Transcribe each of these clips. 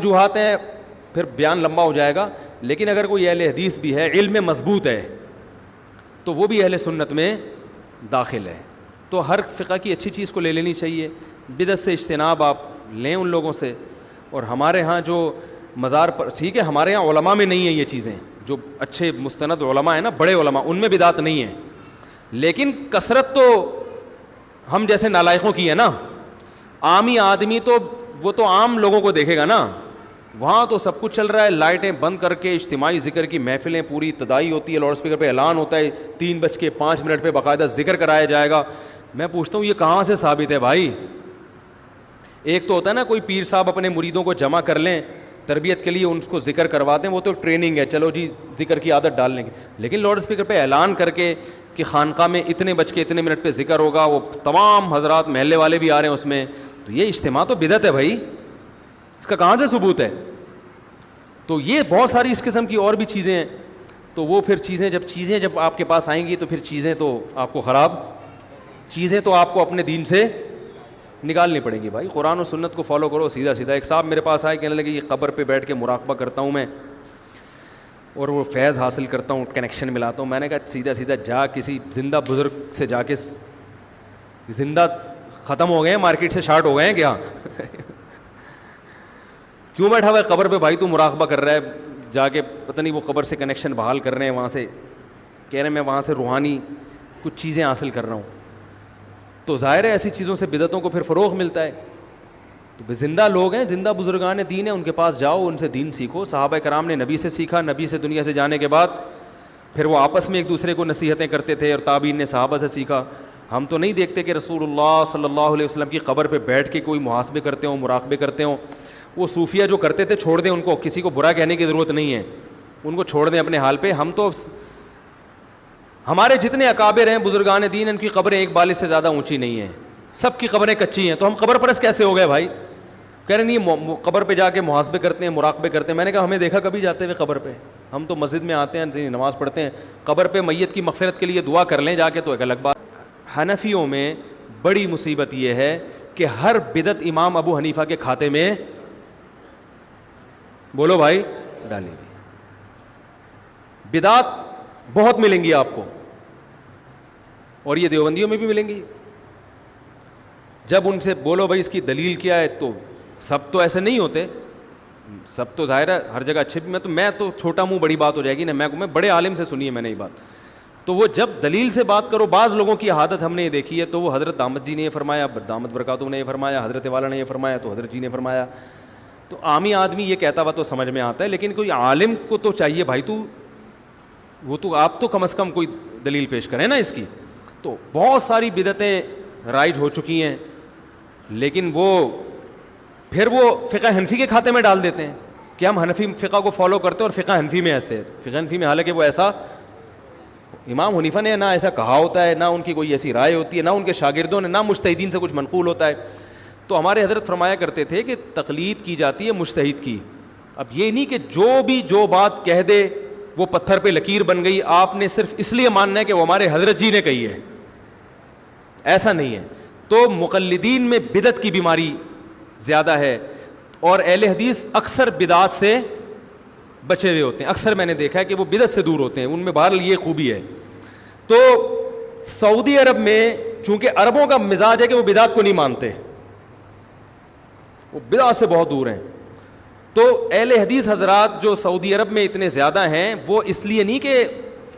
وجوہات ہیں, پھر بیان لمبا ہو جائے گا. لیکن اگر کوئی اہل حدیث بھی ہے, علم میں مضبوط ہے, تو وہ بھی اہل سنت میں داخل ہے. تو ہر فقہ کی اچھی چیز کو لے لینی چاہیے. بدعت سے اجتناب آپ لیں ان لوگوں سے. اور ہمارے ہاں جو مزار پر, ٹھیک ہے ہمارے ہاں علماء میں نہیں ہیں یہ چیزیں, جو اچھے مستند علماء ہیں نا, بڑے علماء, ان میں بدعت نہیں ہے. لیکن کثرت تو ہم جیسے نالائقوں کی ہے نا. عامی آدمی تو وہ تو عام لوگوں کو دیکھے گا نا, وہاں تو سب کچھ چل رہا ہے, لائٹیں بند کر کے اجتماعی ذکر کی محفلیں پوری ابتدائی ہوتی ہے, لاؤڈ اسپیکر پہ اعلان ہوتا ہے, 3:05 پہ باقاعدہ ذکر کرایا جائے گا. میں پوچھتا ہوں یہ کہاں سے ثابت ہے بھائی؟ ایک تو ہوتا ہے نا کوئی پیر صاحب اپنے مریدوں کو جمع کر لیں تربیت کے لیے, ان کو ذکر کرواتے ہیں, وہ تو ٹریننگ ہے, چلو جی ذکر کی عادت ڈال لیں گے. لیکن لاؤڈ اسپیکر پہ اعلان کر کے کہ خانقاہ میں اتنے منٹ پہ ذکر ہوگا, وہ تمام حضرات محلے والے بھی آ رہے ہیں اس میں, تو یہ اجتماع تو بدعت ہے بھائی, اس کا کہاں سے ثبوت ہے؟ تو یہ بہت ساری اس قسم کی اور بھی چیزیں ہیں. تو وہ پھر چیزیں جب آپ کے پاس آئیں گی تو پھر چیزیں تو آپ کو چیزیں تو آپ کو اپنے دین سے نکالنی پڑیں گی بھائی. قرآن و سنت کو فالو کرو سیدھا سیدھا. ایک صاحب میرے پاس آئے, کہنے لگے یہ قبر پہ بیٹھ کے مراقبہ کرتا ہوں میں اور وہ فیض حاصل کرتا ہوں, کنیکشن ملاتا ہوں. میں نے کہا سیدھا سیدھا جا کسی زندہ بزرگ سے جا کے, زندہ ختم ہو گئے ہیں, مارکیٹ سے شارٹ ہو گئے ہیں کیا؟ کیوں بیٹھا ہوا ہے قبر پہ بھائی, تو مراقبہ کر رہا ہے جا کے, پتہ نہیں وہ قبر سے کنیکشن بحال کر رہے ہیں وہاں سے, کہہ رہے ہیں میں وہاں سے روحانی کچھ چیزیں حاصل کر رہا ہوں. تو ظاہر ہے ایسی چیزوں سے بدعتوں کو پھر فروغ ملتا ہے. تو زندہ لوگ ہیں, زندہ بزرگان دین ہیں, ان کے پاس جاؤ, ان سے دین سیکھو. صحابہ کرام نے نبی سے سیکھا, نبی سے دنیا سے جانے کے بعد پھر وہ آپس میں ایک دوسرے کو نصیحتیں کرتے تھے, اور تابعین نے صحابہ سے سیکھا. ہم تو نہیں دیکھتے کہ رسول اللہ صلی اللہ علیہ وسلم کی قبر پہ بیٹھ کے کوئی محاسبے کرتے ہوں, مراقبے کرتے ہوں. وہ صوفیہ جو کرتے تھے چھوڑ دیں ان کو, کسی کو برا کہنے کی ضرورت نہیں ہے, ان کو چھوڑ دیں اپنے حال پہ. ہم تو ہمارے جتنے اکابر ہیں بزرگان دین, ان کی قبریں ایک بالش سے زیادہ اونچی نہیں ہیں, سب کی قبریں کچی ہیں. تو ہم قبر پرست کیسے ہو گئے بھائی؟ کہہ رہے نہیں قبر پہ جا کے محاسبے کرتے ہیں, مراقبے کرتے ہیں. میں نے کہا ہمیں دیکھا کبھی جاتے ہوئے قبر پہ؟ ہم تو مسجد میں آتے ہیں, نماز پڑھتے ہیں, قبر پہ میت کی مغفرت کے لیے دعا کر لیں جا کے تو ایک الگ بات. حنفیوں میں بڑی مصیبت یہ ہے کہ ہر بدعت امام ابو حنیفہ کے کھاتے میں, بولو بھائی, ڈالی گئی. بدعت بہت ملیں گی آپ کو, اور یہ دیوبندیوں میں بھی ملیں گی. جب ان سے بولو بھائی اس کی دلیل کیا ہے, تو سب تو ایسے نہیں ہوتے, سب تو ظاہر ہے ہر جگہ اچھے بھی. میں تو چھوٹا منہ بڑی بات ہو جائے گی نا, میں بڑے عالم سے سنی ہے میں نے یہ بات. تو وہ جب دلیل سے بات کرو, بعض لوگوں کی عادت ہم نے یہ دیکھی ہے, تو وہ حضرت دامت جی نے یہ فرمایا, دامت برکاتہ نے یہ فرمایا, حضرت والا نے یہ فرمایا, تو حضرت جی نے فرمایا. تو عامی آدمی یہ کہتا ہوا تو سمجھ میں آتا ہے, لیکن کوئی عالم کو تو چاہیے بھائی, آپ تو کم از کم کوئی دلیل پیش کریں نا اس کی. تو بہت ساری بدعتیں رائج ہو چکی ہیں, لیکن پھر وہ فقہ حنفی کے کھاتے میں ڈال دیتے ہیں کہ ہم حنفی فقہ کو فالو کرتے ہیں, اور فقہ حنفی میں ایسے ہے. فقہ حنفی میں حالانکہ وہ ایسا امام حنیفہ نے نہ ایسا کہا ہوتا ہے, نہ ان کی کوئی ایسی رائے ہوتی ہے, نہ ان کے شاگردوں نے, نہ مجتہدین سے کچھ منقول ہوتا ہے. تو ہمارے حضرت فرمایا کرتے تھے کہ تقلید کی جاتی ہے مجتہد کی. اب یہ نہیں کہ جو بات کہہ دے وہ پتھر پہ لکیر بن گئی, آپ نے صرف اس لیے ماننا ہے کہ وہ ہمارے حضرت جی نے کہی ہے, ایسا نہیں ہے. تو مقلدین میں بدعت کی بیماری زیادہ ہے, اور اہل حدیث اکثر بدعات سے بچے ہوئے ہوتے ہیں. اکثر میں نے دیکھا ہے کہ وہ بدعت سے دور ہوتے ہیں, ان میں بہرحال یہ خوبی ہے. تو سعودی عرب میں چونکہ عربوں کا مزاج ہے کہ وہ بدعت کو نہیں مانتے, وہ بدعت سے بہت دور ہیں. تو اہل حدیث حضرات جو سعودی عرب میں اتنے زیادہ ہیں, وہ اس لیے نہیں کہ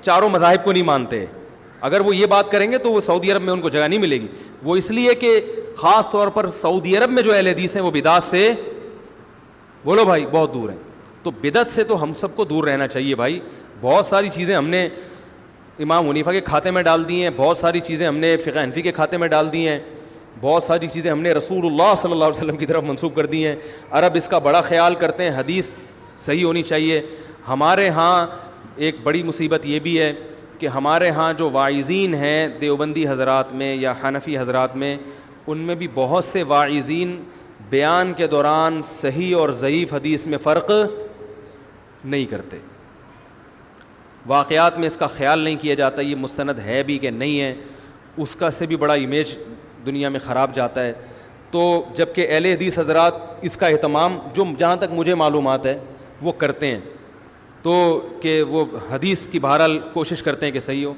چاروں مذاہب کو نہیں مانتے, اگر وہ یہ بات کریں گے تو وہ سعودی عرب میں ان کو جگہ نہیں ملے گی. وہ اس لیے کہ خاص طور پر سعودی عرب میں جو اہل حدیث ہیں وہ بدعت سے, بولو بھائی, بہت دور ہیں. تو بدعت سے تو ہم سب کو دور رہنا چاہیے بھائی. بہت ساری چیزیں ہم نے امام حنیفہ کے کھاتے میں ڈال دی ہیں, بہت ساری چیزیں ہم نے فقہ حنفی کے کھاتے میں ڈال دی ہیں, بہت ساری چیزیں ہم نے رسول اللہ صلی اللہ علیہ وسلم کی طرف منسوب کر دی ہیں. عرب اس کا بڑا خیال کرتے ہیں, حدیث صحیح ہونی چاہیے. ہمارے ہاں ایک بڑی مصیبت یہ بھی ہے کہ ہمارے ہاں جو واعظین ہیں دیوبندی حضرات میں یا حنفی حضرات میں, ان میں بھی بہت سے واعظین بیان کے دوران صحیح اور ضعیف حدیث میں فرق نہیں کرتے. واقعات میں اس کا خیال نہیں کیا جاتا یہ مستند ہے بھی کہ نہیں ہے, اس کا سے بھی بڑا امیج دنیا میں خراب جاتا ہے. تو جب کہ اہل حدیث حضرات اس کا اہتمام جو جہاں تک مجھے معلومات ہے وہ کرتے ہیں، تو کہ وہ حدیث کی بہرحال کوشش کرتے ہیں کہ صحیح ہو.